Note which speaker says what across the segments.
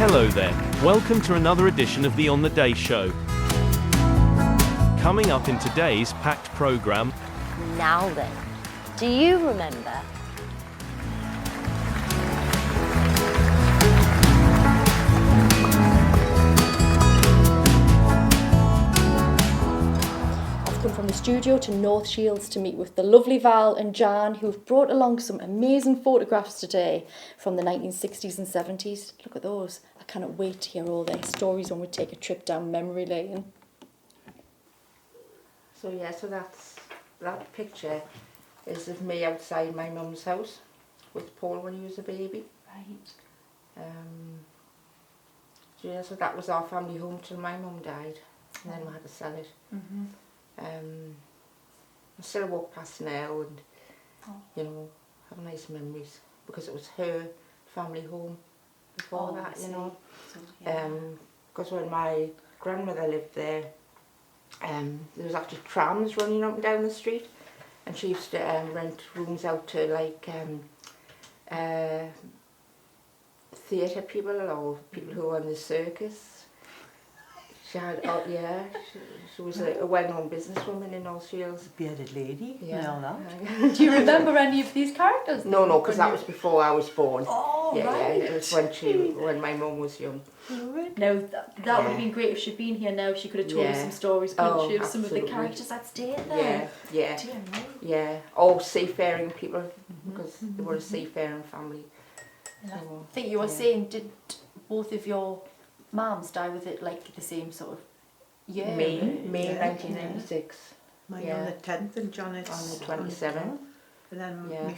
Speaker 1: Hello there, welcome to another edition of the On the Day Show. Coming up in today's packed programme.
Speaker 2: Now then, do you remember?
Speaker 3: I've come from the studio to North Shields to meet with the lovely Val and Jan, who've brought along some amazing photographs today from the 1960s and 70s. Look at those. I cannot wait to hear all their stories when we take a trip down memory lane.
Speaker 4: So that picture is of me outside my mum's house with Paul when he was a baby.
Speaker 3: Right.
Speaker 4: So that was our family home till my mum died, and then we had to sell it.
Speaker 3: Mm-hmm.
Speaker 4: I still walk past now and have nice memories because it was her family home before that,
Speaker 3: So,
Speaker 4: because when my grandmother lived there, there was actually trams running up and down the street, and she used to rent rooms out to like theatre people or people who were on the circus. She had, she was a well-known businesswoman in North Shields.
Speaker 5: Bearded lady,
Speaker 4: Yeah.
Speaker 5: and all that.
Speaker 3: do you remember any of these characters?
Speaker 4: No, because that was before I was born.
Speaker 3: Oh,
Speaker 4: yeah,
Speaker 3: right.
Speaker 4: it was when my mum was young.
Speaker 3: No, that would have been great if she'd been here now. She could have told us some stories, couldn't she, of some of the
Speaker 4: absolutely.
Speaker 3: characters that stayed there.
Speaker 4: Yeah.
Speaker 3: Dear me.
Speaker 4: Yeah, all seafaring people because they were a seafaring family.
Speaker 3: And
Speaker 4: So,
Speaker 3: I think you were saying, did both of your mums die with it like the same sort of year?
Speaker 4: May
Speaker 5: Yeah.
Speaker 4: 1996
Speaker 5: Mine
Speaker 4: Yeah.
Speaker 5: on the 10th and Janet's
Speaker 4: on the 27th.
Speaker 5: And then
Speaker 4: Yeah.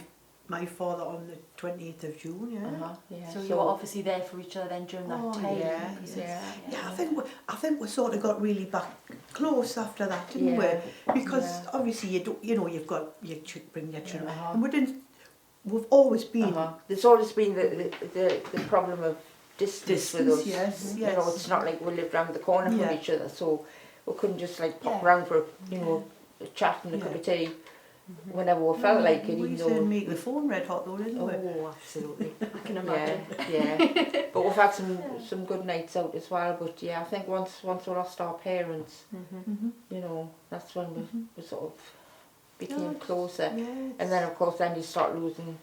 Speaker 5: my father on the 28th of June, yeah.
Speaker 4: Yeah.
Speaker 3: So you were obviously there for each other then during that
Speaker 5: Oh,
Speaker 3: time.
Speaker 5: yeah,
Speaker 3: because
Speaker 4: yeah.
Speaker 5: Yeah, I think we sort of got really back close after that, didn't
Speaker 4: Yeah.
Speaker 5: we? Because
Speaker 4: Yeah.
Speaker 5: obviously you've got your bring your children,
Speaker 4: Uh-huh.
Speaker 5: and we've always been
Speaker 4: There's always been the problem of distance with us.
Speaker 5: yes,
Speaker 4: You know, it's not like we lived round the corner
Speaker 5: Yeah.
Speaker 4: from each other, so we couldn't just like pop
Speaker 3: Yeah.
Speaker 4: round for a chat and a cup of tea whenever we felt like it.
Speaker 5: We
Speaker 4: Even
Speaker 5: used to
Speaker 4: though
Speaker 5: make the phone red hot though, didn't we?
Speaker 4: oh, absolutely.
Speaker 3: I can imagine.
Speaker 4: Yeah. But we've had some good nights out as well. But yeah, I think once we lost our parents, that's when we sort of became closer.
Speaker 5: Yes.
Speaker 4: And then of course then you start losing,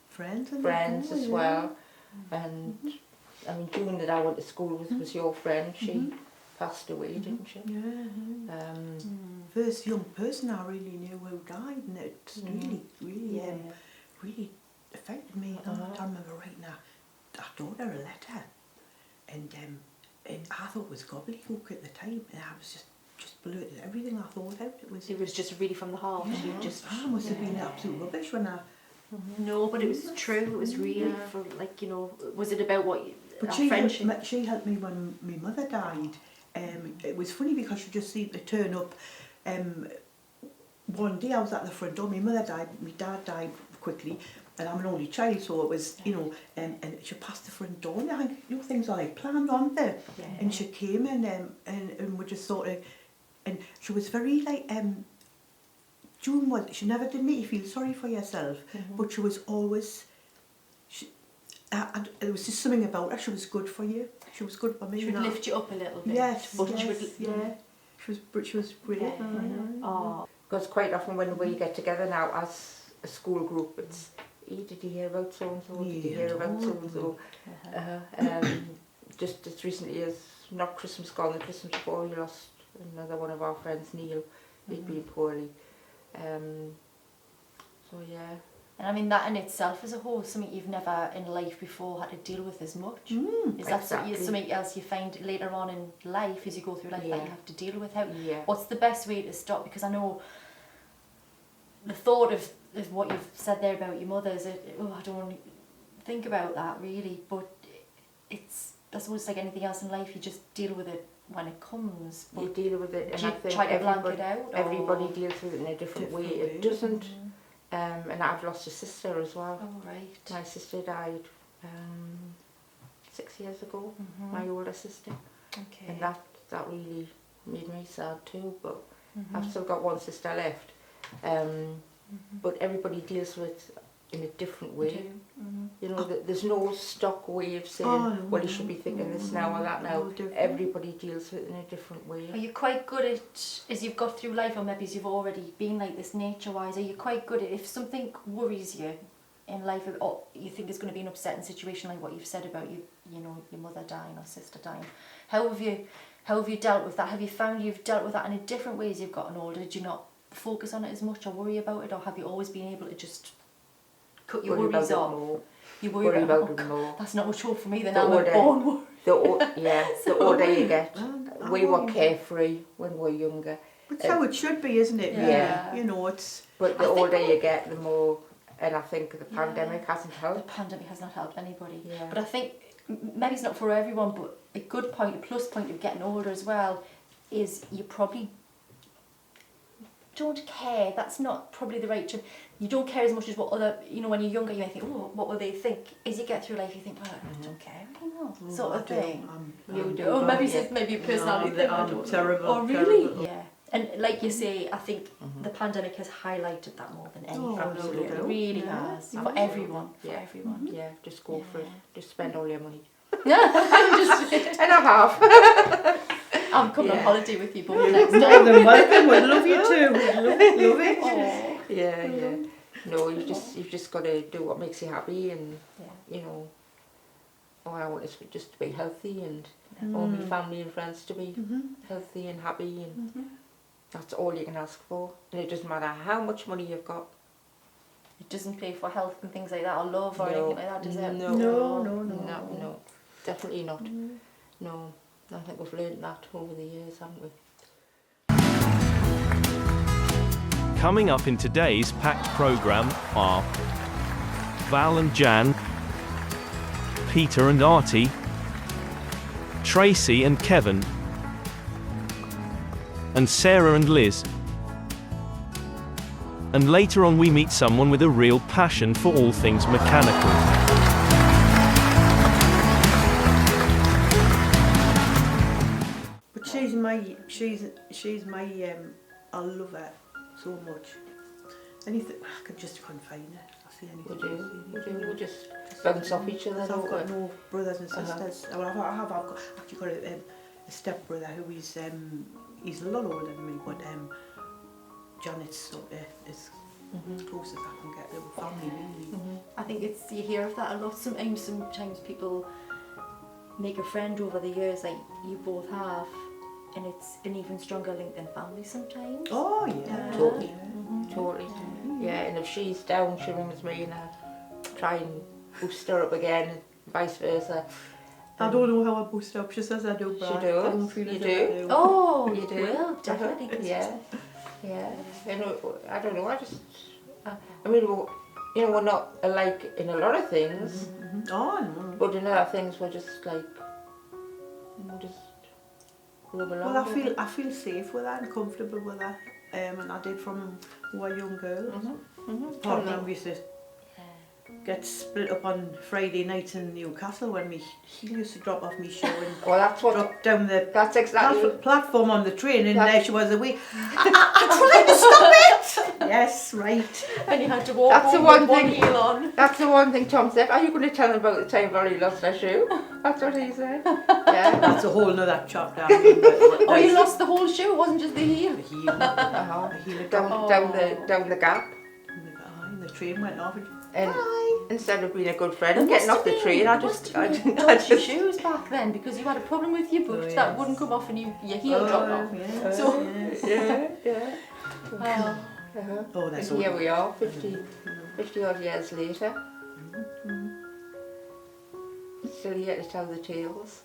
Speaker 5: friends and
Speaker 4: friends
Speaker 5: that,
Speaker 4: as
Speaker 5: yeah.
Speaker 4: well. And I mean, June that I went to school with was your friend. She passed away, didn't she?
Speaker 5: Yeah. First young person I really knew who died, and it's really affected me. I remember writing I wrote her a letter, and I thought it was gobbledygook at the time, and I was just blurted everything I thought out.
Speaker 3: It was just really from the heart.
Speaker 5: I must have been absolute rubbish when I.
Speaker 3: No, but it was true. It was really for was it about what?
Speaker 5: But she helped me when my mother died. It was funny because she just seemed to turn up. One day I was at the front door. My mother died. My dad died quickly, and I'm an only child, so it was and she passed the front door. And I think things are like planned, aren't they?
Speaker 3: Yeah.
Speaker 5: And she came and we just sort of, and she was very like June was. She never did make you feel sorry for yourself, but she was always. There was just something about her. She was good for you. She was good for me.
Speaker 3: She would lift you up a little bit.
Speaker 5: Yes,
Speaker 3: but
Speaker 5: yes,
Speaker 3: she would.
Speaker 5: She was great.
Speaker 3: Oh.
Speaker 4: Because quite often when we get together now as a school group, it's did you hear about so and so? Did you hear about so and so? Just as recently as not Christmas gone, the Christmas before, we lost another one of our friends, Neil. He'd been poorly. So yeah.
Speaker 3: And I mean that in itself is a whole something you've never in life before had to deal with as much. Is that something else you find later on in life as you go through life that you have to deal with? What's the best way to stop? Because I know the thought of what you've said there about your mother is I don't want to think about that really, but I suppose it's like anything else in life, you just deal with it when it comes.
Speaker 4: You deal with it, and
Speaker 3: do
Speaker 4: I
Speaker 3: you
Speaker 4: think
Speaker 3: try to blank it out?
Speaker 4: everybody deals with it in a different way. It doesn't. And I've lost a sister as well.
Speaker 3: Oh right.
Speaker 4: My sister died 6 years ago. My older sister.
Speaker 3: Okay.
Speaker 4: And that really made me sad too. But I've still got one sister left. But everybody deals with in a different way.
Speaker 3: Mm-hmm.
Speaker 4: You know, there's no stock way of saying, well, you should be thinking this now or that now. Everybody deals with it in a different way.
Speaker 3: Are you quite good at, as you've got through life, or maybe as you've already been like this nature-wise, are you quite good at, if something worries you in life, or you think it's going to be an upsetting situation like what you've said about you know, your mother dying or sister dying, how have you dealt with that? Have you found you've dealt with that in a different way as you've gotten older? Did you not focus on it as much or worry about it, or have you always been able to just cut your worries off? You worry about it more. That's not much hope for me, then I'm born worried.
Speaker 4: The older you get. We were carefree when we were younger.
Speaker 5: It's how it should be, isn't it?
Speaker 4: Yeah.
Speaker 5: You know, it's...
Speaker 4: But the older you get, the more... And I think the pandemic hasn't helped.
Speaker 3: The pandemic has not helped anybody.
Speaker 4: Yeah.
Speaker 3: But I think, maybe it's not for everyone, but a good point, a plus point of getting older as well, is you probably don't care. That's not probably the right term. You don't care as much as what other, you know, when you're younger you may think, oh, what will they think? As you get through life you think, well, I don't care anymore, sort of thing.
Speaker 4: You do.
Speaker 3: Oh, maybe it's maybe a personality thing.
Speaker 5: I'm terrible.
Speaker 3: Oh, really?
Speaker 5: Terrible.
Speaker 3: Yeah. And like you say, I think the pandemic has highlighted that more than anything.
Speaker 4: absolutely.
Speaker 3: It really has. For everyone. For
Speaker 4: Yeah.
Speaker 3: everyone.
Speaker 4: Yeah, just go for it. Just spend all your money.
Speaker 3: Just,
Speaker 4: And I have.
Speaker 3: I'm coming on holiday with you both
Speaker 5: You're
Speaker 3: next
Speaker 5: more
Speaker 3: time.
Speaker 5: than welcome. We'd love you too. We'd love it.
Speaker 3: Oh.
Speaker 4: Yeah. No, you've just got to do what makes you happy, and you know. Oh, I want us just to be healthy, and all my family and friends to be healthy and happy, and that's all you can ask for. And it doesn't matter how much money you've got.
Speaker 3: It doesn't pay for health and things like that, or love, or anything like that, does it?
Speaker 4: No, definitely not. No, I think we've learned that over the years, haven't we?
Speaker 1: Coming up in today's packed programme are Val and Jan, Peter and Artie, Tracy and Kevin, and Sarah and Liz. And later on we meet someone with a real passion for all things mechanical.
Speaker 5: But she's my I love her so much. Anything I could just confine her. I see anything.
Speaker 4: We just bounce off each other.
Speaker 5: I've got no brothers and sisters. Well, I've actually got a step brother who is he's a lot older than me, but Janet's sort of is closest I can get to a family really.
Speaker 3: I think it's, you hear of that a lot. Sometimes people make a friend over the years, like you both have, and it's an even stronger link than family sometimes.
Speaker 5: Oh yeah.
Speaker 4: Totally. Totally. Yeah, and if she's down, she rings me and I try and boost her up again, and vice versa.
Speaker 5: I don't know how I boost up. She says I do, but
Speaker 4: She
Speaker 5: I
Speaker 4: does.
Speaker 5: don't feel
Speaker 4: You
Speaker 5: as
Speaker 4: do?
Speaker 5: if I do.
Speaker 3: Oh,
Speaker 4: You do?
Speaker 3: Well, definitely.
Speaker 4: Yeah. I don't know. I mean, we're not alike in a lot of things,
Speaker 5: Oh no.
Speaker 4: but in other things we're just like, just rub along.
Speaker 5: Well, I feel safe with her and comfortable with her, and I did from we were young girls. Partner, we used to get split up on Friday nights in Newcastle when he used to drop off me show and
Speaker 4: Well, that's what.
Speaker 5: drop down the
Speaker 4: That's exactly.
Speaker 5: platform on the train, and there she was away. I tried to stop it. Yes, right.
Speaker 3: And you had to walk
Speaker 4: That's the
Speaker 3: home
Speaker 4: one
Speaker 3: with one
Speaker 4: thing.
Speaker 3: heel on.
Speaker 4: That's the one thing Tom said. Are you going to tell them about the time Valerie lost her shoe? That's what he said. Yeah.
Speaker 5: That's a whole nother chapter.
Speaker 3: Oh, you lost the whole shoe, it wasn't just the heel.
Speaker 5: The heel.
Speaker 4: Uh-huh.
Speaker 5: The heel.
Speaker 4: Down the gap.
Speaker 5: And the train went off.
Speaker 4: And
Speaker 5: Bye.
Speaker 4: instead of being a good friend and getting off the train, I just
Speaker 3: dodgy shoes back then because you had a problem with your boot that wouldn't come off and your heel dropped off.
Speaker 5: Yeah.
Speaker 3: So
Speaker 4: yeah.
Speaker 5: Oh, that's
Speaker 4: And here we are, 50 odd years later. Still here to tell the tales.